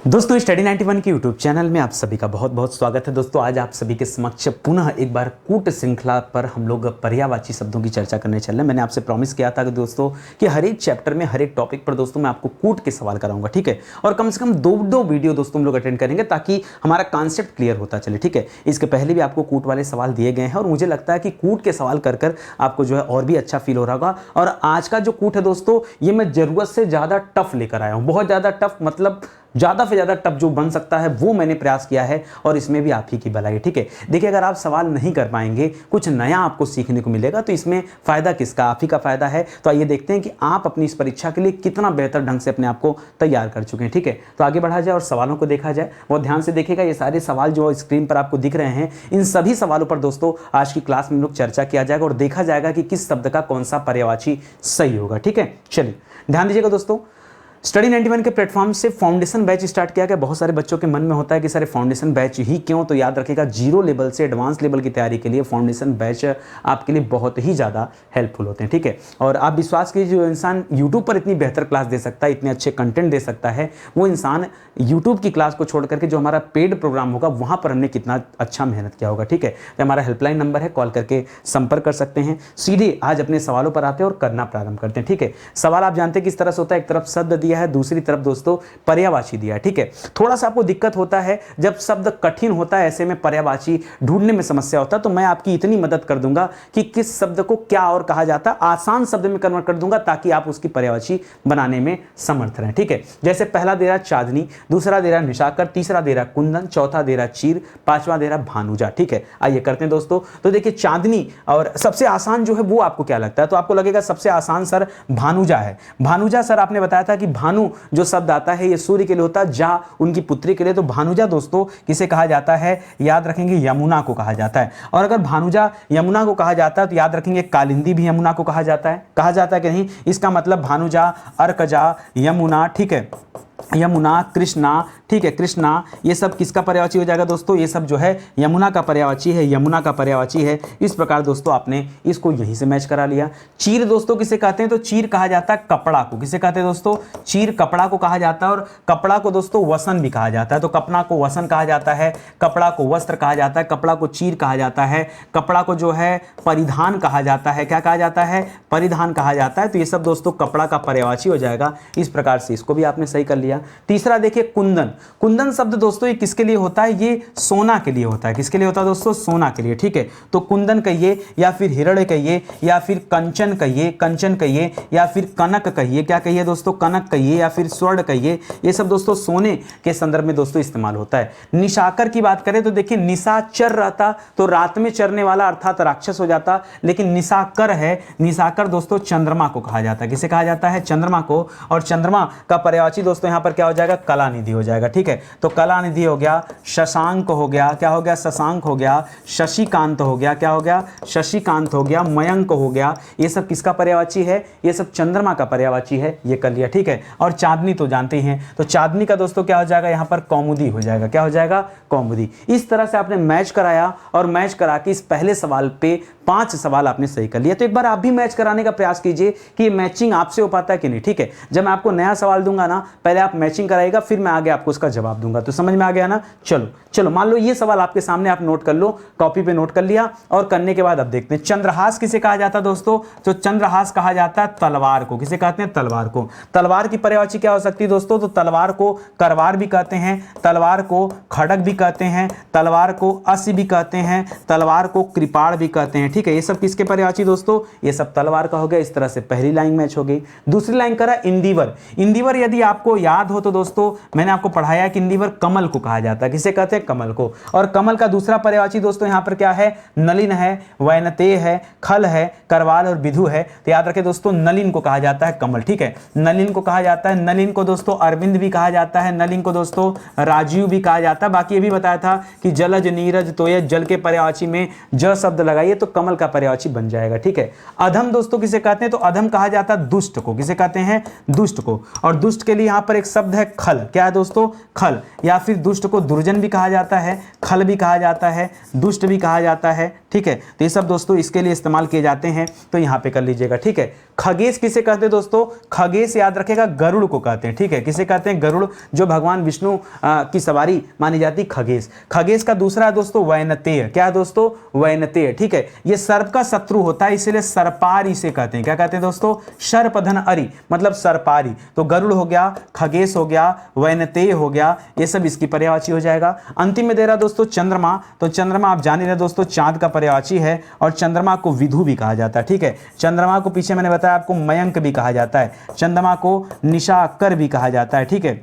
दोस्तों स्टडी 91 के YouTube channel में आप सभी का बहुत बहुत स्वागत है। दोस्तों आज आप सभी के समक्ष पुनः एक बार कूट श्रृंखला पर हम लोग पर्यायवाची शब्दों की चर्चा करने चल रहे हैं। मैंने आपसे प्रॉमिस किया था कि दोस्तों कि हर एक चैप्टर में हर एक टॉपिक पर दोस्तों मैं आपको कूट के सवाल कराऊंगा, ठीक है। और कम से कम दो वीडियो दोस्तों हम लोग अटेंड करेंगे ताकि हमारा कॉन्सेप्ट क्लियर होता चले, ठीक है। इसके पहले भी आपको कूट वाले सवाल दिए गए हैं और मुझे लगता है कि कूट के सवाल कर कर आपको जो है और भी अच्छा फील हो रहा होगा। और आज का जो कूट है दोस्तों, ये मैं जरूरत से ज़्यादा टफ लेकर आया हूँ। बहुत ज़्यादा टफ मतलब ज़्यादा से ज़्यादा टफ जो बन सकता है वो मैंने प्रयास किया है और इसमें भी आप ही की भलाई है, ठीक है। देखिए अगर आप सवाल नहीं कर पाएंगे, कुछ नया आपको सीखने को मिलेगा, तो इसमें फ़ायदा किसका? आप ही का फ़ायदा है। तो आइए देखते हैं कि आप अपनी इस परीक्षा के लिए कितना बेहतर ढंग से अपने आप को तैयार कर चुके हैं, ठीक है। तो आगे बढ़ा जाए और सवालों को देखा जाए। बहुत ध्यान से देखिएगा, ये सारे सवाल जो स्क्रीन पर आपको दिख रहे हैं, इन सभी सवालों पर दोस्तों आज की क्लास में लोग चर्चा किया जाएगा और देखा जाएगा कि किस शब्द का कौन सा पर्यायवाची सही होगा, ठीक है। चलिए ध्यान दीजिएगा दोस्तों, स्टडी 91 के प्लेटफॉर्म से फाउंडेशन बैच स्टार्ट किया गया। बहुत सारे बच्चों के मन में होता है कि सर फाउंडेशन बैच ही क्यों? तो याद रखिएगा, जीरो लेवल से एडवांस लेवल की तैयारी के लिए फाउंडेशन बैच आपके लिए बहुत ही ज़्यादा हेल्पफुल होते हैं, ठीक है। और आप विश्वास कीजिए, जो इंसान यूट्यूब पर इतनी बेहतर क्लास दे सकता है, इतने अच्छे कंटेंट दे सकता है, वो इंसान यूट्यूब की क्लास को छोड़ करके जो हमारा पेड प्रोग्राम होगा वहाँ पर हमने कितना अच्छा मेहनत किया होगा, ठीक है। तो हमारा हेल्पलाइन नंबर है, कॉल करके संपर्क कर सकते हैं। सीधे आज अपने सवालों पर आते हैं और करना प्रारंभ करते हैं, ठीक है। सवाल आप जानते हैं किस तरह से होता है, एक तरफ शब्द दिया है, दूसरी तरफ दोस्तों पर्यायवाची दिया है, ठीक है। थोड़ा सा आपको दिक्कत होता है जब शब्द कठिन होता है, ऐसे में पर्यायवाची ढूंढने में समस्या होता है, तो मैं आपकी इतनी मदद कर दूंगा कि किस शब्द को क्या और कहा जाता है, आसान शब्द में कन्वर्ट कर दूंगा ताकि आप उसकी पर्यायवाची बनाने में समर्थ रहें, ठीक है। जैसे पहला दे रहा चांदनी, दूसरा दे रहा निशाकर, तीसरा दे रहा कुंदन, चौथा दे रहा चीर, पांचवा दे रहा भानुजा, ठीक है। आइए करते हैं दोस्तों। तो देखिए चांदनी और सबसे आसान जो है वो आपको क्या लगता है? तो आपको लगेगा सबसे आसान सर भानुजा है। भानुजा सर आपने बताया था कि भानु जो शब्द आता है ये सूर्य के लिए होता है, जा उनकी पुत्री के लिए। तो भानुजा दोस्तों किसे कहा जाता है? याद रखेंगे यमुना को कहा जाता है। और अगर भानुजा यमुना को कहा जाता है तो याद रखेंगे कालिंदी भी यमुना को कहा जाता है कि नहीं? इसका मतलब भानुजा, अर्कजा, यमुना, ठीक है, यमुना, कृष्णा, ठीक है, कृष्णा, ये सब किसका पर्यायवाची हो जाएगा दोस्तों? ये सब जो है यमुना का पर्यायवाची है, यमुना का पर्यायवाची है। इस प्रकार दोस्तों आपने इसको यहीं से मैच करा लिया। चीर दोस्तों किसे कहते हैं? तो चीर कहा जाता है कपड़ा को। किसे कहते हैं दोस्तों? चीर कपड़ा को कहा जाता है। और कपड़ा को दोस्तों वसन भी कहा जाता है। तो कपड़ा को वसन कहा जाता है, कपड़ा को वस्त्र कहा जाता है, कपड़ा को चीर कहा जाता है, कपड़ा को जो है परिधान कहा जाता है। क्या कहा जाता है? परिधान कहा जाता है। तो ये सब दोस्तों कपड़ा का पर्यायवाची हो जाएगा। इस प्रकार से इसको भी आपने सही कर लिया। तीसरा देखिए कुंदन। कुंदन शब्द दोस्तों ये किसके लिए होता है? ये सोना के लिए होता है। किसके लिए होता है दोस्तों? सोना के लिए, ठीक है। तो कुंदन कहिए या फिर हिरण्य कहिए या फिर कंचन कहिए या फिर कनक कहिए। क्या कहिए दोस्तों? कनक कहिए या फिर स्वर्ण कहिए। ये सब दोस्तों सोने के संदर्भ में दोस्तों इस्तेमाल होता है। निशाकर की बात करें तो देखिए निशाचर रहता तो रात में चरने वाला अर्थात राक्षस हो जाता, लेकिन निशाकर है, निशाकर दोस्तों चंद्रमा को कहा जाता है। किसे कहा जाता है? चंद्रमा को। और चंद्रमा का पर्यायवाची दोस्तों यहां पर क्या हो जाएगा? कलानिधि हो जाएगा, ठीक है। तो कलानिधि हो गया, शशांक हो गया, क्या हो गया? शशांक हो गया, शशिकांत हो गया, क्या हो गया? शशिकांत हो गया, मयंक हो गया। ये सब किसका पर्यायवाची है? ये सब चंद्रमा का पर्यायवाची है। ये कर लिया, ठीक है। और चांदनी तो जानते हैं, तो चांदनी का दोस्तों क्या हो जाएगा? यहां पर कौमुदी हो जाएगा। क्या हो जाएगा? कौमुदी। इस तरह से आपने मैच कराया और मैच करा के इस पहले सवाल पे 5 सवाल आपने सही कर लिया। तो एक बार आप भी मैच कराने का प्रयास कीजिए कि मैचिंग आपसे हो पाता है कि नहीं, ठीक है। जब मैं आपको नया सवाल दूंगा ना, पहले आप मैचिंग कराइएगा, फिर मैं आगे आपको उसका जवाब दूंगा। तो समझ में आ गया ना? चलो मान लो ये सवाल आपके सामने, आप नोट कर लो, कॉपी पे नोट कर लिया। और करने के बाद अब देखते हैं चंद्रहास किसे कहा जाता है दोस्तों? तो चंद्रहास कहा जाता है तलवार को। किसे कहते हैं? तलवार को। तलवार की पर्यायवाची क्या हो सकती है दोस्तों? तो तलवार को करवार भी कहते हैं, तलवार को खड़ग भी कहते हैं, तलवार को अस्य भी कहते हैं, तलवार को कृपाण भी कहते हैं, ठीक है। ये सब किसके पर्यायवाची दोस्तों? ये सब तलवार का हो गया। इस तरह से पहली लाइन मैच हो गई। दूसरी लाइन करा इंदिवर। इंदिवर यदि आपको याद हो तो दोस्तों मैंने आपको पढ़ाया कि इंदिवर कमल को कहा जाता है। किसे कहते हैं? कमल को। और कमल का दूसरा पर्यायवाची दोस्तों यहां पर क्या है? नलिन है, वैनतेय है, खल है, करवाल और विधु है। तो याद रखें दोस्तों नलिन को कहा जाता है कमल, ठीक है। नलिन को कहा जाता है, नलिन को दोस्तों अरविंद भी कहा जाता है, नलिन को दोस्तों राजीव भी कहा जाता है। बाकी ये भी बताया था कि जलज, नीरज, तोयज, जल के पर्यायवाची में ज शब्द लगाइए तो कमल का पर्यायवाची बन जाएगा। ठीक है, अधम दोस्तों किसे कहते हैं, तो अधम कहा जाता है दुष्ट को। किसे कहते हैं, दुष्ट को। और दुष्ट के लिए यहां पर एक शब्द है खल। क्या है दोस्तों, खल। या फिर दुष्ट को दुर्जन भी कहा जाता है, खल भी कहा जाता है, दुष्ट भी कहा जाता है। ठीक है, तो ये सब दोस्तों इसके लिए इस्तेमाल किए जाते हैं, तो यहां पे कर लीजिएगा। ठीक है, खगेश किसे कहते हैं दोस्तों, खगेश याद रखेगा गरुड़ को कहते हैं। ठीक है, किसे कहते हैं, गरुड़, जो भगवान विष्णु की सवारी मानी जाती खगेश। खगेश का दूसरा है दोस्तों वैनतेय। क्या है दोस्तों, वैनतेय। ठीक है, ये सर्प का शत्रु होता है, इसीलिए सर्पार इसे कहते हैं। क्या कहते हैं दोस्तों, सर्पधन अरि मतलब सर्पारी। तो गरुड़ हो गया, खगेश हो गया, वैनतेय हो गया, ये सब इसकी पर्यायवाची हो जाएगा। अंतिम में दे रहा दोस्तों चंद्रमा। तो चंद्रमा आप जान ही रहे दोस्तों चांद का पर्यायवाची है, और चंद्रमा को विधु भी कहा जाता है। ठीक है, चंद्रमा को पीछे मैंने बताया आपको मयंक भी कहा जाता है, चंद्रमा को निशाकर भी कहा जाता है। ठीक है,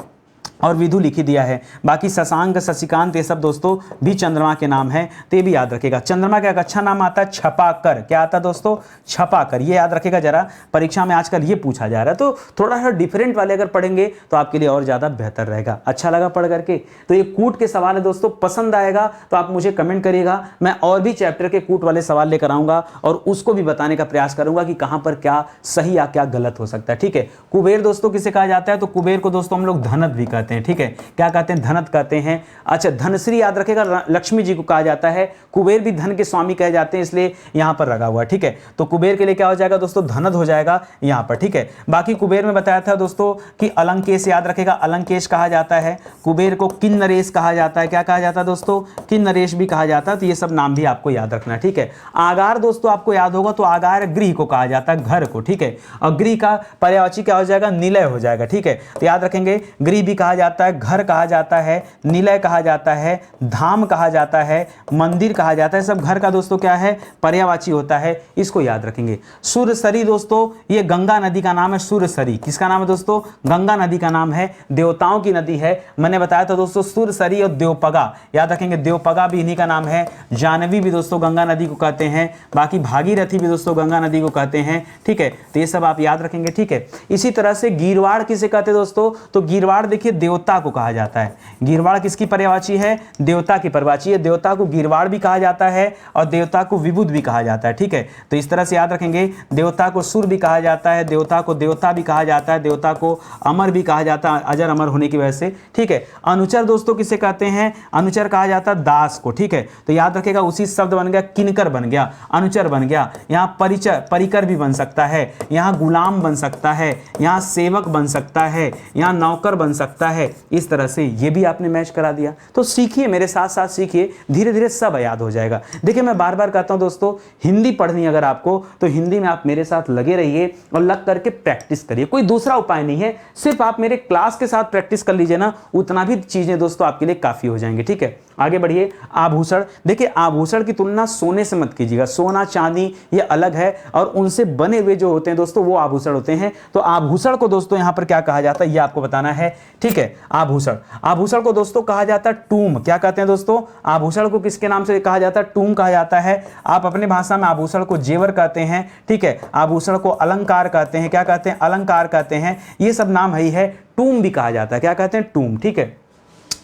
और विधु लिखी दिया है। बाकी शशांक, शशिकांत, ये सब दोस्तों भी चंद्रमा के नाम है, तो ये भी याद रखेगा। चंद्रमा का एक अच्छा नाम आता है छपाकर। क्या आता है दोस्तों, छपाकर। ये याद रखेगा जरा, परीक्षा में आजकल ये पूछा जा रहा है, तो थोड़ा सा डिफरेंट वाले अगर पढ़ेंगे तो आपके लिए और ज़्यादा बेहतर रहेगा। अच्छा लगा पढ़ करके, तो ये कूट के सवाल है दोस्तों, पसंद आएगा तो आप मुझे कमेंट करिएगा। मैं और भी चैप्टर के कूट वाले सवाल लेकर आऊँगा और उसको भी बताने का प्रयास करूँगा कि कहाँ पर क्या सही या क्या गलत हो सकता है। ठीक है, कुबेर दोस्तों किसे कहा जाता है, तो कुबेर को दोस्तों हम लोग धनत भी कहते हैं। ठीक है, क्या कहते हैं, धनत कहते हैं। अच्छा, धनश्री याद रखेगा, लक्ष्मी जी को कहा जाता है। कुबेर भी धन के स्वामी कहे जाते हैं, इसलिए यहां पर लगा हुआ है। ठीक है, तो कुबेर के लिए क्या हो जाएगा दोस्तों, धनत हो जाएगा यहां पर। ठीक है, बाकी कुबेर में बताया था दोस्तों कि अलंकेश याद रखेगा, अलंकेश कहा जाता है। कुबेर को किन्नरेश कहा जाता है। क्या कहा जाता है दोस्तों, किन्नरेश भी कहा जाता है। तो ये सब नाम भी आपको याद रखना है। ठीक है, आगार दोस्तों आपको याद होगा, तो आगार गृह को कहा जाता है, घर को। ठीक है, और गृह का पर्यायवाची क्या हो जाएगा, निलय हो जाएगा। ठीक है, तो याद रखेंगे, गृह भी कहा जाता है, घर कहा जाता है, निलय कहा जाता है, धाम कहा जाता है, मंदिर कहा जाता है। सब घर का दोस्तों क्या है, पर्यायवाची होता है, इसको याद रखेंगे। सुरसरी दोस्तों ये गंगा नदी का नाम है। सुरसरी किसका नाम है दोस्तों, गंगा नदी का नाम है, देवताओं की नदी है। मैंने बताया था दोस्तों सुरसरी और देवपगा, याद रखेंगे, देवपगा भी इन्हीं का नाम है। जानवी भी दोस्तों गंगा नदी को कहते हैं। बाकी भागीरथी भी दोस्तों गंगा नदी को कहते हैं। ठीक है, तो ये सब आप याद रखेंगे। ठीक है, इसी तरह से गीरवाड़ किसे कहते हैं दोस्तों, तो गीरवाड़ देखिए देवता को कहा जाता है। गीरवाड़ किसकी पर्यायवाची है, देवता की पर्यायवाची है। देवता को गीरवाड़ भी कहा जाता है और देवता को विबुध भी कहा जाता है। ठीक है, तो इस तरह से याद रखेंगे, देवता को सुर भी कहा जाता है, देवता को देवता भी कहा जाता है, देवता को अमर भी कहा जाता है, अजर अमर होने की वजह से। ठीक है, अनुचर दोस्तों किसे कहते हैं, अनुचर कहा जाता है दास को। ठीक है, तो याद रखेगा उसी शब्द बन गया, किनकर बन गया, अनुचर बन गया। यहाँ परिचर, परिकर भी बन सकता है, यहाँ गुलाम बन सकता है, यहाँ सेवक बन सकता है, यहाँ नौकर बन सकता है। इस तरह से ये भी आपने मैच करा दिया। तो सीखिए, मेरे साथ साथ सीखिए, धीरे धीरे सब याद हो जाएगा। देखिए मैं बार बार कहता हूं दोस्तों, हिंदी पढ़नी अगर आपको, तो हिंदी में आप मेरे साथ लगे रहिए और लग करके प्रैक्टिस करिए। कोई दूसरा उपाय नहीं है, सिर्फ आप मेरे क्लास के साथ प्रैक्टिस कर लीजिए ना, उतना भी चीजें दोस्तों आपके लिए काफी हो जाएंगी। ठीक है, आगे बढ़िए। आभूषण, देखिए आभूषण की तुलना सोने से मत कीजिएगा। सोना चांदी ये अलग है, और उनसे बने हुए जो होते हैं दोस्तों वो आभूषण होते हैं। तो आभूषण को दोस्तों यहां पर क्या कहा जाता है, ये आपको बताना है। ठीक है, आभूषण, आभूषण को दोस्तों कहा जाता है टूम। क्या कहते हैं दोस्तों, आभूषण को किसके नाम से कहा जाता है, टूम कहा जाता है। आप अपने भाषा में आभूषण को जेवर कहते हैं। ठीक है, आभूषण को अलंकार कहते हैं। क्या कहते हैं, अलंकार कहते हैं। ये सब नाम है, टूम भी कहा जाता है। क्या कहते हैं, टूम। ठीक है,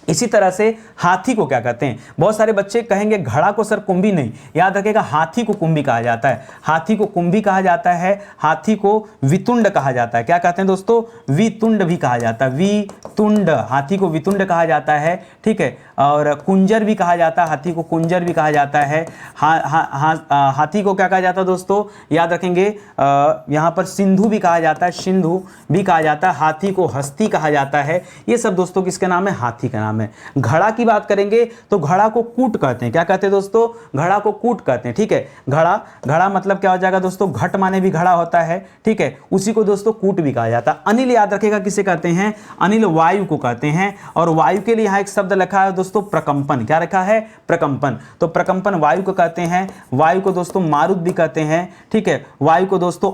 इसी तरह से हाथी को क्या कहते हैं, बहुत सारे बच्चे कहेंगे घड़ा को सर कुंभी, नहीं, याद रखेगा हाथी को कुंभी कहा जाता है। हाथी को कुंभी कहा जाता है, हाथी को वितुंड कहा जाता है। क्या कहते हैं दोस्तों, वितुंड भी कहा जाता है, वितुंड, हाथी को वितुंड कहा जाता है। ठीक है, और कुंजर भी कहा जाता है, हाथी को कुंजर भी कहा जाता है। हाथी को क्या कहा जाता है दोस्तों, याद रखेंगे, यहाँ पर सिंधु भी कहा जाता है, सिंधु भी कहा जाता है। हाथी को हस्ती कहा जाता है। ये सब दोस्तों किसके नाम है, हाथी का नाम है। घड़ा की बात करेंगे तो घड़ा को कूट कहते हैं। क्या कहते हैं दोस्तों, घड़ा को कूट कहते हैं। ठीक है, घड़ा, घड़ा मतलब क्या हो जाएगा दोस्तों, घट माने भी घड़ा होता है। ठीक है, उसी को दोस्तों कूट भी कहा जाता है। अनिल याद रखेगा किसे कहते हैं, अनिल वायु को कहते हैं। और वायु के लिए यहां एक शब्द लिखा है दोस्तों, प्रकंपन। क्या रखा है, प्रकंपन। तो प्रकंपन वायु को कहते हैं। वायु को दोस्तों मारुत भी कहते हैं। ठीक है, वायु को दोस्तों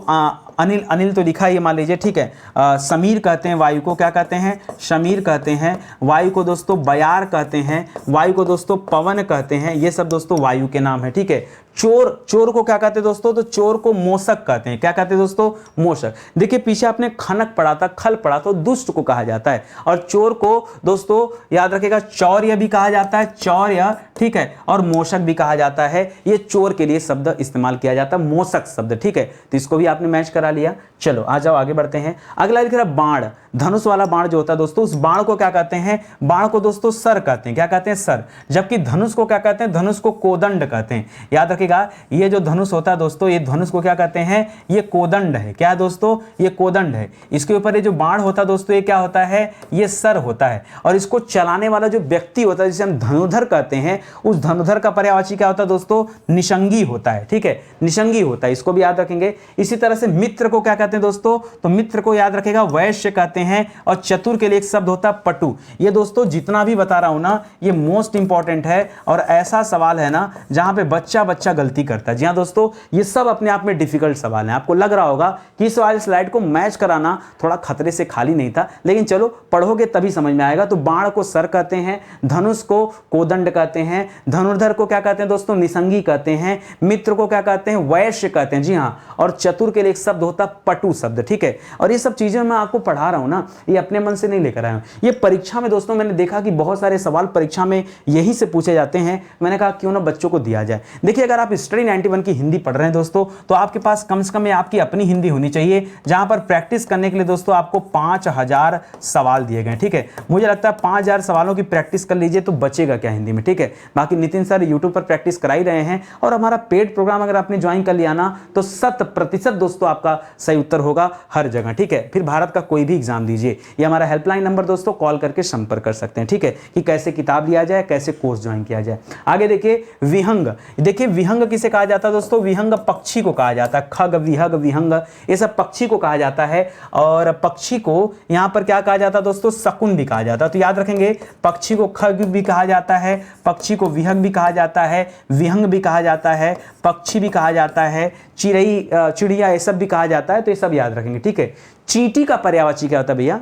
अनिल, अनिल तो लिखा है, मान लीजिए। ठीक है, समीर कहते हैं वायु को। क्या कहते हैं, समीर कहते हैं। वायु को दोस्तों बयार कहते हैं। वायु को दोस्तों पवन कहते हैं। ये सब दोस्तों वायु के नाम है। ठीक है, चोर, चोर को क्या कहते हैं दोस्तों, तो चोर को मोशक कहते हैं। क्या कहते हैं दोस्तों, मोशक। देखिए पीछे आपने खनक पढ़ा था, खल पढ़ा, तो दुष्ट को कहा जाता है। और चोर को दोस्तों याद रखेगा चौर्य भी कहा जाता है, चौर्य। ठीक है, और मोषक भी कहा जाता है। ये चोर के लिए शब्द इस्तेमाल किया जाता है, मोषक शब्द, ठीक है। तो इसको भी आपने मैच करा लिया। चलो आ जाओ आगे बढ़ते हैं। अगला लिख रहा है बाण, धनुष वाला बाण जो होता है दोस्तों, उस बाण को क्या कहते हैं? बाण को दोस्तों सर कहते हैं। क्या कहते हैं? सर। जबकि धनुष को क्या कहते हैं? धनुष को कोदंड कहते हैं। याद रखिएगा, ये जो धनुष होता है दोस्तों, ये धनुष को क्या कहते हैं? ये कोदंड है। क्या है दोस्तों? ये कोदंड है। इसके ऊपर ये जो बाण होता है दोस्तों, ये क्या होता है? ये सर होता है। और इसको चलाने वाला जो व्यक्ति होता है, जिसे हम धनुधर कहते हैं, उस धनुधर का पर्यायवाची क्या होता है दोस्तों? निषंगी होता है, ठीक है, निषंगी होता है। इसको भी याद रखेंगे। इसी तरह से मित्र को क्या कहते हैं दोस्तों? तो मित्र को याद रखेगा वैश्य कहते हैं। और चतुर के लिए एक शब्द होता है पटु। ये दोस्तों जितना भी बता रहा हूं ना, ये मोस्ट इंपॉर्टेंट है और ऐसा सवाल है ना जहां पे बच्चा गलती करता है। जी हां दोस्तों, ये सब अपने आप में डिफिकल्ट सवाल है। आपको लग रहा होगा कि इस वाली स्लाइड को मैच कराना थोड़ा खतरे से खाली नहीं था, लेकिन चलो पढ़ोगे तभी समझ में आएगा। तो बाण को सर कहते हैं, धनुष को कोदंड कहते हैं, धनुर्धर को क्या कहते हैं दोस्तों? निसंगी कहते हैं, मित्र को क्या कहते हैं? वैश्य कहते हैं। जी हां, और चतुर के लिए एक शब्द होता है पटु शब्द, ठीक है। और ये सब चीजें मैं आपको पढ़ा रहा हूं ना, ये अपने मन से नहीं लेकर आया हूं। ये परीक्षा में दोस्तों मैंने देखा कि बहुत सारे सवाल परीक्षा में यही से पूछे जाते हैं। मैंने कहा क्यों ना बच्चों को दिया जाए। देखिए, अगर आप स्टडी 91 की हिंदी पढ़ रहे हैं दोस्तों, तो आपके पास कम से कम आपकी अपनी हिंदी होनी चाहिए, जहां पर प्रैक्टिस करने के लिए दोस्तों आपको 5000 सवाल दिए गए, ठीक है। मुझे लगता है 5000 सवालों की प्रैक्टिस कर लीजिए तो बचेगा क्या हिंदी में, ठीक है। बाकी नितिन सर यूट्यूब पर प्रैक्टिस करा ही रहे हैं, और हमारा पेड प्रोग्राम अगर आपने ज्वाइन कर लिया ना, तो 100% दोस्तों आपका सही उत्तर होगा हर जगह, ठीक है। फिर भारत का कोई भी एग्जाम दीजिए, ये हमारा हेल्पलाइन नंबर दोस्तों, कॉल करके संपर्क कर सकते हैं, ठीक है, कि कैसे किताब लिया जाए, कैसे कोर्स ज्वाइन किया जाए। आगे देखिए विहंग। देखिए विहंग किसे कहा जाता है दोस्तों? विहंग पक्षी को कहा जाता है। खग, विहग, विहंग, ये सब पक्षी को कहा जाता है। और पक्षी को यहां पर क्या कहा जाता है दोस्तों? शकुन भी कहा जाता है। तो याद रखेंगे, पक्षी को खग भी कहा जाता है, पक्षी को विहग भी कहा जाता है, विहंग भी कहा जाता है, पक्षी भी कहा जाता है, चिड़िया ये सब भी कहा जाता है। तो ये सब याद रखेंगे, ठीक है। चींटी का पर्यायवाची क्या होता है भैया?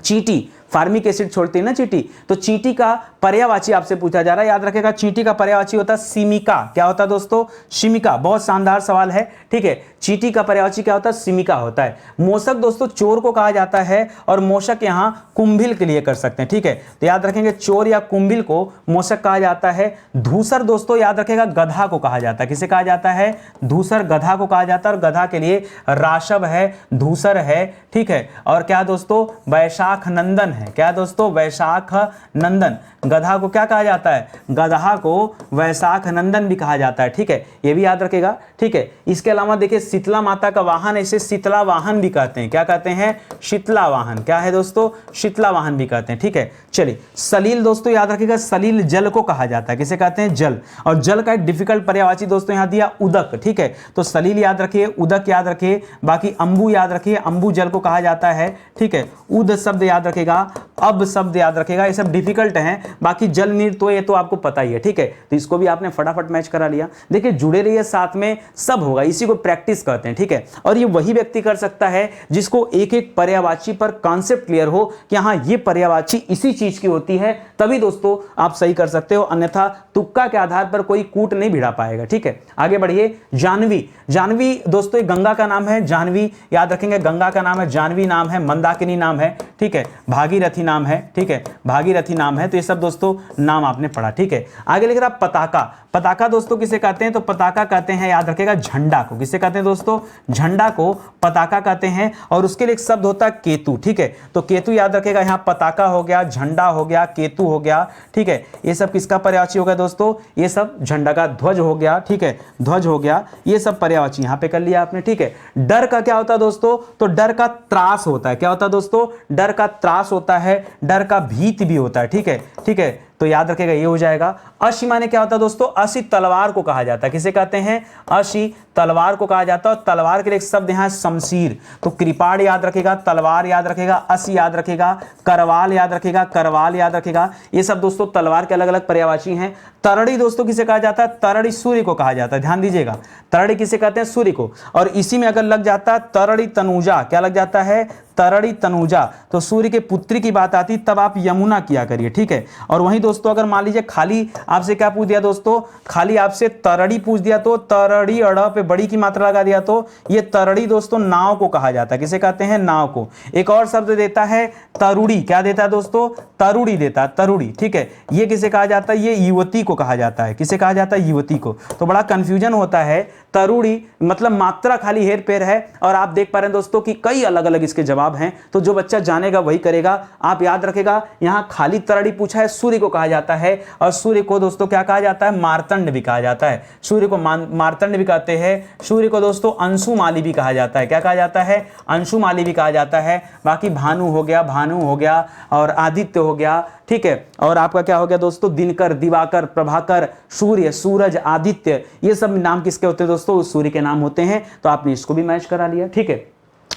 चींटी फार्मिक एसिड छोड़ती है ना चींटी, तो चींटी का पर्यायवाची आपसे पूछा जा रहा है। याद रखेगा, चींटी का पर्यायवाची होता है सिमिका। क्या होता है दोस्तों? सिमिका। बहुत शानदार सवाल है, ठीक है। चींटी का पर्यायवाची क्या होता है? सिमिका होता है। मोषक दोस्तों चोर को कहा जाता है, और मोषक यहां कुंभिल के लिए कर सकते हैं, ठीक है। तो याद रखेंगे, चोर या कुंभिल को मोषक कहा जाता है। धूसर दोस्तों याद रखेगा, गधा को कहा जाता है। किसे कहा जाता है? धूसर, गधा को कहा जाता है। और गधा के लिए राशव है, धूसर है, ठीक है। और क्या दोस्तों? वैशाख नंदन है। क्या दोस्तों? वैशाख नंदन। गधा को क्या कहा जाता है? गधा को वैशाख नंदन भी कहा जाता है, ठीक है। ये भी याद रखेगा, ठीक है। इसके अलावा देखिए, शीतला माता का वाहन, इसे शीतला वाहन भी कहते हैं। क्या कहते हैं? शीतला वाहन। क्या है दोस्तों? शीतला वाहन भी कहते हैं, ठीक है। चलिए, सलील दोस्तों याद रखिएगा, सलील जल को कहा जाता है। किसे कहते हैं? जल। और जल का एक डिफिकल्ट पर्यायवाची दोस्तों यहां दिया, उदक, ठीक है। तो सलील याद रखिए, उदक याद रखिए, बाकी अंबु याद रखिए, अंबु जल को कहा जाता है, ठीक है। उद शब्द याद रखेगा, अब शब्द याद रखेगा, ये सब डिफिकल्ट हैं। बाकी जल नीर तो ये तो आपको पता ही है, ठीक है। तो इसको भी आपने फटाफट मैच करा लिया। देखिए, जुड़े रहिए साथ में, सब होगा। इसी को प्रैक्टिस कहते हैं, ठीक है। और ये वही व्यक्ति कर सकता है जिसको एक एक पर्यायवाची पर कॉन्सेप्ट क्लियर हो कि हाँ, ये पर्यायवाची इसी चीज की होती है, तभी दोस्तों आप सही कर सकते हो। अन्यथा तुक्का के आधार पर कोई कूट नहीं भिड़ा पाएगा, ठीक है। आगे बढ़िए। जानवी। जानवी दोस्तों गंगा का नाम है, जानवी याद रखेंगे, गंगा का नाम है, जानवी नाम है, मंदाकिनी नाम है, ठीक है। भागीरथी नाम है, ठीक है, भागीरथी नाम है। तो ये सब दोस्तों नाम आपने पढ़ा, ठीक है। आगे लिख रहा पताका। पताका दोस्तों किसे कहते हैं? तो पताका कहते हैं, याद रखेगा, झंडा को। किसे कहते हैं दोस्तों? झंडा को पताका कहते हैं। और उसके लिए एक शब्द होता है केतु, ठीक है। तो केतु याद रखेगा, यहाँ पताका हो गया, झंडा हो गया, केतु हो गया, ठीक है। ये सब किसका पर्यायवाची हो गया दोस्तों? ये सब झंडा का। ध्वज हो गया, ठीक है, ध्वज हो गया। ये सब पर्यायवाची यहाँ पे कर लिया आपने, ठीक है। डर का क्या होता है दोस्तों? तो डर का त्रास होता है। क्या होता है दोस्तों? डर का त्रास होता है, डर का भीत भी होता है, ठीक है, ठीक है। तो याद रखेगा, ये हो जाएगा। अशी माने क्या होता है दोस्तों? अशी तलवार को कहा जाता है। किसे कहते हैं? अशी तलवार को कहा जाता है। और तलवार के लिए एक शब्द यहाँ शमशीर। तो कृपाण याद रखेगा, तलवार याद रखेगा, अशी याद रखेगा, करवाल याद रखेगा, करवाल याद रखेगा। ये सब दोस्तों तलवार के अलग अलग पर्यायवाची हैं। तरड़ी दोस्तों किसे कहा जाता है? तरड़ी सूर्य को कहा जाता है। ध्यान दीजिएगा, तरड़ी किसे कहते हैं? सूर्य को। और इसी में अगर लग जाता है तरड़ी तनुजा, क्या लग जाता है? तरड़ी तनुजा, तो सूर्य के पुत्री की बात आती, तब आप यमुना किया करिए, ठीक है। और वहीं दोस्तों अगर मान लीजिए खाली आपसे क्या पूछ दिया दोस्तों, खाली आपसे तरड़ी पूछ दिया तो तरड़ी अड़ पे बड़ी की मात्रा लगा दिया तो ये तरड़ी दोस्तों नाव को कहा जाता है। किसे कहते हैं? नाव को। एक और शब्द देता है तरुड़ी, क्या देता है दोस्तों? तरुड़ी देता है, तरुड़ी। ठीक है, ये किसे कहा जाता है? ये युवती को कहा जाता है। किसे कहा जाता है? युवती को। तो बड़ा कंफ्यूजन होता है, तरुड़ी मतलब मात्रा खाली हेर फेर है, और आप देख पा रहे हैं दोस्तों कि कई अलग अलग इसके जवाब हैं। तो जो बच्चा जानेगा वही करेगा। आप याद रखेगा, यहां खाली तरड़ी पूछा है, सूर्य को कहा जाता है, और सूर्य को दोस्तों क्या कहा जाता है? मार्तंड भी कहा जाता है। सूर्य को मार्तंड भी कहते हैं। सूर्य को दोस्तों अंशुमाली भी कहा जाता है। क्या कहा जाता है? अंशुमाली भी कहा जाता है। बाकी भानु हो गया और आदित्य हो गया। ठीक है, और आपका क्या हो गया दोस्तों? दिनकर, दिवाकर, प्रभाकर, सूर्य, सूरज, आदित्य, ये सब नाम किसके होते हैं दोस्तों? सूर्य के नाम होते हैं। तो आपने इसको भी मैच करा लिया। ठीक है,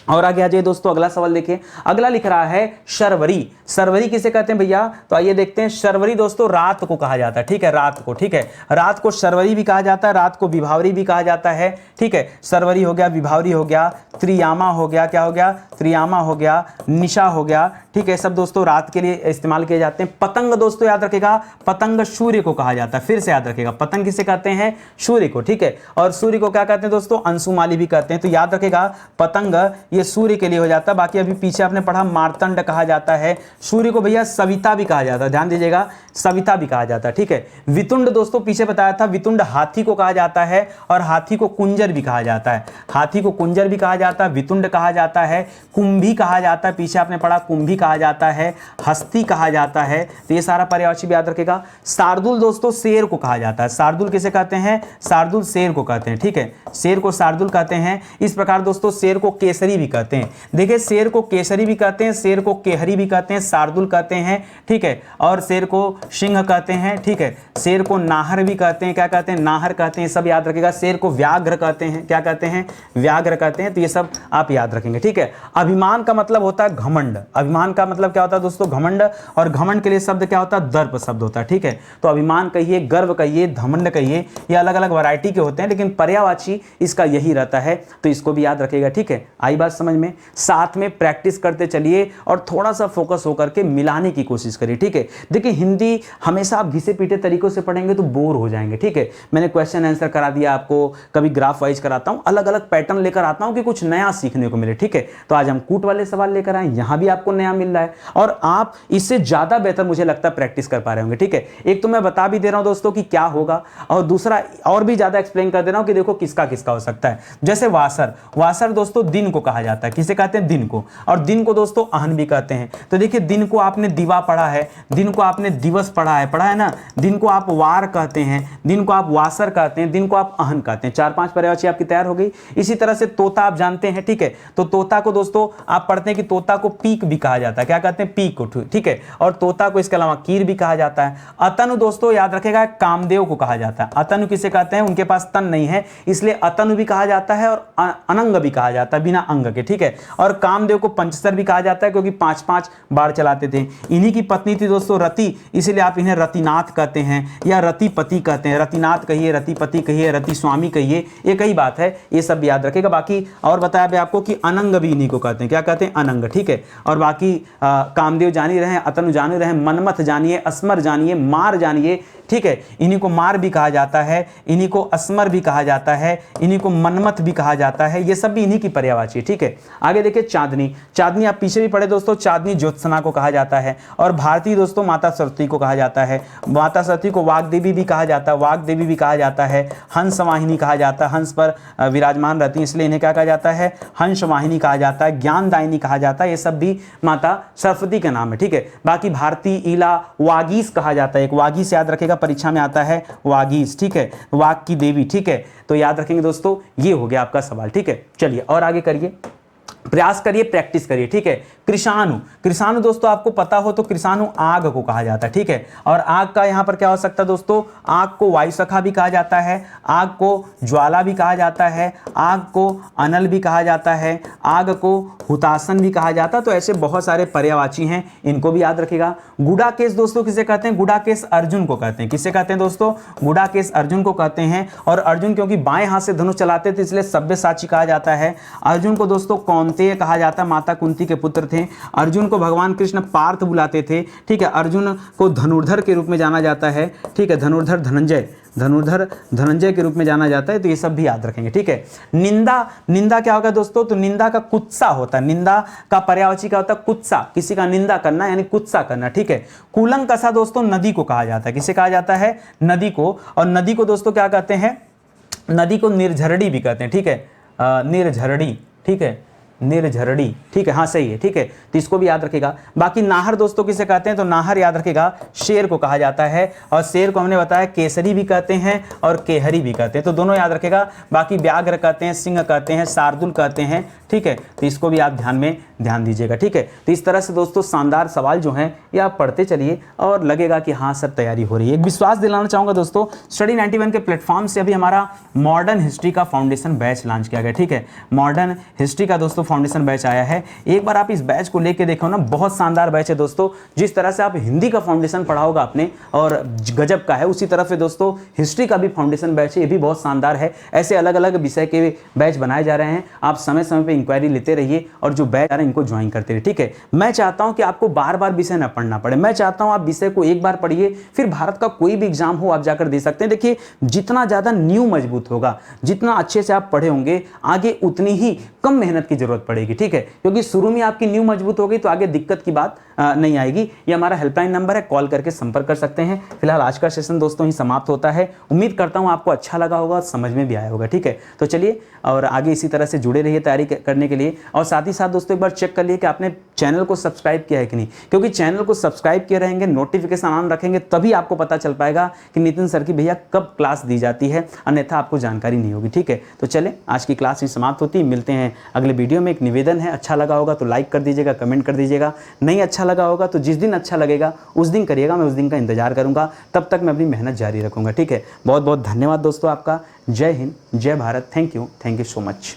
और आगे आ जाइए दोस्तों, अगला सवाल देखिए। अगला लिख रहा है शर्वरी। शर्वरी किसे कहते हैं भैया? तो आइए देखते हैं। शर्वरी दोस्तों रात को कहा जाता है। ठीक है, रात को। ठीक है, रात को शर्वरी भी कहा जाता है, रात को विभावरी भी कहा जाता है। ठीक है, शर्वरी हो गया, विभावरी हो गया, त्रियामा हो गया, क्या हो गया? त्रियामा हो गया, निशा हो गया। ठीक है, सब दोस्तों रात के लिए इस्तेमाल किए जाते हैं। पतंग दोस्तों याद रखेगा, पतंग सूर्य को कहा जाता है। फिर से याद रखेगा, पतंग किसे कहते हैं? सूर्य को। ठीक है, और सूर्य को क्या कहते हैं दोस्तों? अंशुमाली भी कहते हैं। तो याद रखेगा, पतंग ये सूर्य के लिए हो जाता है। बाकी अभी पीछे आपने पढ़ा मार्तंड कहा जाता है। सूर्य को भैया सविता भी कहा जाता है, ध्यान दीजिएगा, सविता भी कहा जाता है। ठीक है, वितुंड दोस्तों पीछे बताया था, वितुंड हाथी को कहा जाता है, और हाथी को कुंजर भी कहा जाता है। हाथी को कुंजर भी कहा जाता है, वितुंड कहा जाता है, कुंभी कहा जाता है, पीछे आपने पढ़ा कुंभी कहा जाता है, हस्ती कहा जाता है। तो ये सारा पर्यायवाची भी याद रखेगा। शार्दुल दोस्तों शेर को कहा जाता है। शार्दुल किसे कहते हैं? शार्दुल शेर को कहते हैं। ठीक है, शेर को शार्दुल कहते हैं। इस प्रकार दोस्तों शेर को केसरी भी कहते हैं। देखिए, शेर को केसरी भी कहते हैं, शेर को केहरी भी कहते हैं, शार्दुल कहते हैं। ठीक है, और शेर को सिंह कहते हैं। ठीक है, शेर को नाहर भी कहते हैं। क्या कहते हैं? नाहर कहते हैं। सब याद रखेगा। शेर को व्याघ्र कहते हैं। क्या कहते हैं? व्याघ्र कहते हैं। तो ये सब आप याद रखेंगे। ठीक है, अभिमान का मतलब होता है घमंड। अभिमान का मतलब क्या होता है दोस्तों? घमंड। और घमंड के लिए शब्द क्या होता है? दर्प शब्द होता है। ठीक है, तो अभिमान कहिए, गर्व कहिए, घमंड कहिए, ये अलग अलग वैरायटी के होते हैं, लेकिन पर्यायवाची इसका यही रहता है। तो इसको भी याद रखेगा। ठीक है, आई बात समझ में? साथ में प्रैक्टिस करते चलिए और थोड़ा सा फोकस होकर के मिलाने की कोशिश करिए। ठीक है, देखिए हिंदी हमेशा आप घिसे पीटे तरीकों से पढ़ेंगे तो बोर हो जाएंगे। ठीक है, मैंने क्वेश्चन आंसर करा दिया आपको, कभी ग्राफ वाइज कराता हूं, अलग अलग पैटर्न लेकर आता हूं कि कुछ नया सीखने को मिले। ठीक है, तो आज हम कूट वाले सवाल लेकर आए, यहां भी आपको नया मिल रहा है, और आप इससे ज्यादा बेहतर मुझे लगता है प्रैक्टिस कर पा रहे होंगे। ठीक है, एक तो मैं बता भी दे रहा हूं दोस्तों कि क्या होगा, और दूसरा और भी ज्यादा एक्सप्लेन कर दे रहा हूं कि देखो किसका किसका हो सकता है। जैसे वासर, वासर दोस्तों दिन को कहा जाता है। किसे कहते हैं? दिन को। और दिन को दोस्तों अहन भी कहते हैं। तो देखिए, दिन को आपने दिवा पढ़ा है, दिन को आपने दिवस पढ़ा है ना, दिन को आप वार कहते हैं, दिन को आप वासर कहते हैं, दिन को आप अहन कहते हैं। 4-5 पर्यायवाची आपकी तैयार हो गई। इसी तरह से तोता आप जानते हैं। ठीक है, तो तोता को दोस्तों आप पढ़ते हैं कि तोता को पीक भी कहा जाता है। क्या कहते हैं? पीक को। ठीक है, और तोता को इसके अलावा कीर भी कहा जाता है। अतनु दोस्तों याद रखेगा, कामदेव को कहा जाता है। अतनु किसे कहते हैं? उनके पास तन नहीं है, इसलिए अतनु भी कहा जाता है, और अनंग भी कहा जाता है, बिना अंग के। ठीक है, और कामदेव को पंचसर भी कहा जाता है, क्योंकि 5-5 बार चलाते थे। इन्हीं की पत्नी थी दोस्तों रति, इसलिए आप इन्हें रतिनाथ कहते हैं या रतिपति कहते हैं। रतिनाथ कहिए, रतिपति कहिए, रति स्वामी कहिए, ये कई बात है, ये सब याद रखेगा। बाकी और बताया भी आपको कि अनंग भी इन्हीं को कहते हैं। क्या कहते हैं? अनंग। ठीक है, और बाकी कामदेव जान ही रहे, अतनु जान ही रहे, मनमथ जानिए, अस्मर जानिए, मार जानिए। ठीक है, इन्हीं को मार भी कहा जाता है, इन्हीं को अस्मर भी कहा जाता है, इन्हीं को मनमथ भी कहा जाता है। ये सब भी इन्हीं की पर्यायवाची है। ठीक है, आगे देखिए चांदनी। चांदनी आप पीछे भी पढ़े दोस्तों, चांदनी ज्योत्सना को कहा जाता है। और भारती दोस्तों माता सरस्वती को कहा जाता है। माता सरस्वती को वाग्देवी भी कहा जाता है, वाग्देवी भी कहा जाता है। हंस वाहिनी कहा जाता है, हंस पर विराजमान रहती है, इसलिए इन्हें क्या कहा जाता है? हंस वाहिनी कहा जाता है। ज्ञानदायिनी कहा जाता है। ये सब भी माता सरस्वती का नाम है। ठीक है, बाकी भारती, ईला, वागीश कहा जाता है। एक वागीश याद रखेगा, परीक्षा में आता है वागीश। ठीक है, वाग की देवी। ठीक है, तो याद रखेंगे दोस्तों, ये हो गया आपका सवाल। ठीक है, चलिए और आगे करिए, प्रयास करिए, प्रैक्टिस करिए। ठीक है, कृषाणु। कृषाणु दोस्तों आपको पता हो तो कृषाणु आग को कहा जाता है। ठीक है, और आग का यहां पर क्या हो सकता है दोस्तों? आग को वायुसखा भी कहा जाता है, आग को ज्वाला भी कहा जाता है, आग को अनल भी कहा जाता है, आग को हुतासन भी कहा जाता है। तो ऐसे बहुत सारे पर्यायवाची हैं, इनको भी याद रखिएगा। गुडाकेश दोस्तों किसे कहते हैं? गुडाकेश अर्जुन को कहते हैं। किसे कहते हैं दोस्तों? गुडाकेश अर्जुन को कहते हैं। और अर्जुन क्योंकि बाएं हाथ से धनुष चलाते थे, इसलिए सब्यसाची कहा जाता है। अर्जुन को दोस्तों कौन्तेय कहा जाता है, माता कुंती के पुत्र थे। हैं। अर्जुन को भगवान कृष्ण पार्थ बुलाते थे, ठीक है। अर्जुन को धनुर्धर के रूप में जाना जाता है, ठीक है। धनुर्धर धनंजय के रूप में जाना जाता है, तो ये सब भी याद रखेंगे, ठीक है। निंदा क्या होगा दोस्तों, तो निंदा का कुत्सा होता है, निंदा का पर्यायवाची क्या होता है, कुत्सा, किसी का निंदा करना यानी कुत्सा करना, ठीक है। कूलंकसा दोस्तों नदी को कहा जाता है, किसे कहा जाता है, नदी को। और नदी को दोस्तों क्या कहते हैं, नदी को निर्झरड़ी भी कहते हैं, ठीक है। निर्झरड़ी, ठीक है, निर्झरड़ी, ठीक है, हाँ सही है, ठीक है। तो इसको भी याद रखेगा। बाकी नाहर दोस्तों किसे कहते हैं, तो नाहर याद रखेगा, शेर को कहा जाता है। और शेर को हमने बताया केसरी भी कहते हैं और केहरी भी कहते हैं, तो दोनों याद रखेगा। बाकी व्याघ्र कहते हैं, सिंह कहते हैं, शार्दुल कहते हैं, ठीक है। तो इसको भी आप ध्यान दीजिएगा, ठीक है। तो इस तरह से दोस्तों शानदार सवाल जो हैं ये आप पढ़ते चलिए और लगेगा कि हाँ सर तैयारी हो रही है। एक विश्वास दिलाना चाहूँगा दोस्तों, स्टडी 91 के प्लेटफॉर्म से अभी हमारा मॉडर्न हिस्ट्री का फाउंडेशन बैच लॉन्च किया गया, ठीक है। मॉडर्न हिस्ट्री का दोस्तों फाउंडेशन बैच आया है। एक बार आप इस बैच को लेके देखो ना, बहुत शानदार बैच है दोस्तों। जिस तरह से आप हिंदी का फाउंडेशन पढ़ा होगा आपने और गजब का है, उसी तरह से दोस्तों हिस्ट्री का भी फाउंडेशन बैच है, ये भी बहुत शानदार है। ऐसे अलग अलग विषय के बैच बनाए जा रहे हैं। आप समय समय पे इंक्वायरी लेते रहिए और जो बैच आ रहे हैं इनको ज्वाइन करते रहिए, ठीक है। मैं चाहता हूं कि आपको बार बार विषय न पढ़ना पड़े। मैं चाहता हूं आप विषय को एक बार पढ़िए, फिर भारत का कोई भी एग्जाम हो आप जाकर दे सकते हैं। देखिए जितना ज्यादा न्यू मजबूत होगा, जितना अच्छे से आप पढ़े होंगे, आगे उतनी ही कम मेहनत की जरूरत पड़ेगी, ठीक है। क्योंकि शुरू में आपकी न्यू मजबूत हो गई तो आगे दिक्कत की बात नहीं आएगी। ये हमारा हेल्पलाइन नंबर है, कॉल करके संपर्क कर सकते हैं। फिलहाल आज का सेशन दोस्तों ही समाप्त होता है। उम्मीद करता हूं आपको अच्छा लगा होगा, समझ में भी आया होगा, ठीक है। तो चलिए और आगे इसी तरह से जुड़े रहिए तैयारी करने के लिए। और साथ ही साथ दोस्तों एक बार चेक कर लिए कि आपने चैनल को सब्सक्राइब किया है कि नहीं, क्योंकि चैनल को सब्सक्राइब किए रहेंगे, नोटिफिकेशन ऑन रखेंगे, तभी आपको पता चल पाएगा कि नितिन सर की भैया कब क्लास दी जाती है, अन्यथा आपको जानकारी नहीं होगी, ठीक है। तो चले आज की क्लास ही समाप्त होती है, मिलते हैं अगले वीडियो में। एक निवेदन है, अच्छा लगा होगा तो लाइक कर दीजिएगा, कमेंट कर दीजिएगा। नहीं अच्छा लगा होगा तो जिस दिन अच्छा लगेगा उस दिन करिएगा, मैं उस दिन का इंतजार करूंगा। तब तक मैं अपनी मेहनत जारी रखूंगा, ठीक है। बहुत बहुत धन्यवाद दोस्तों आपका। जय हिंद, जय Bharat. Thank you so much.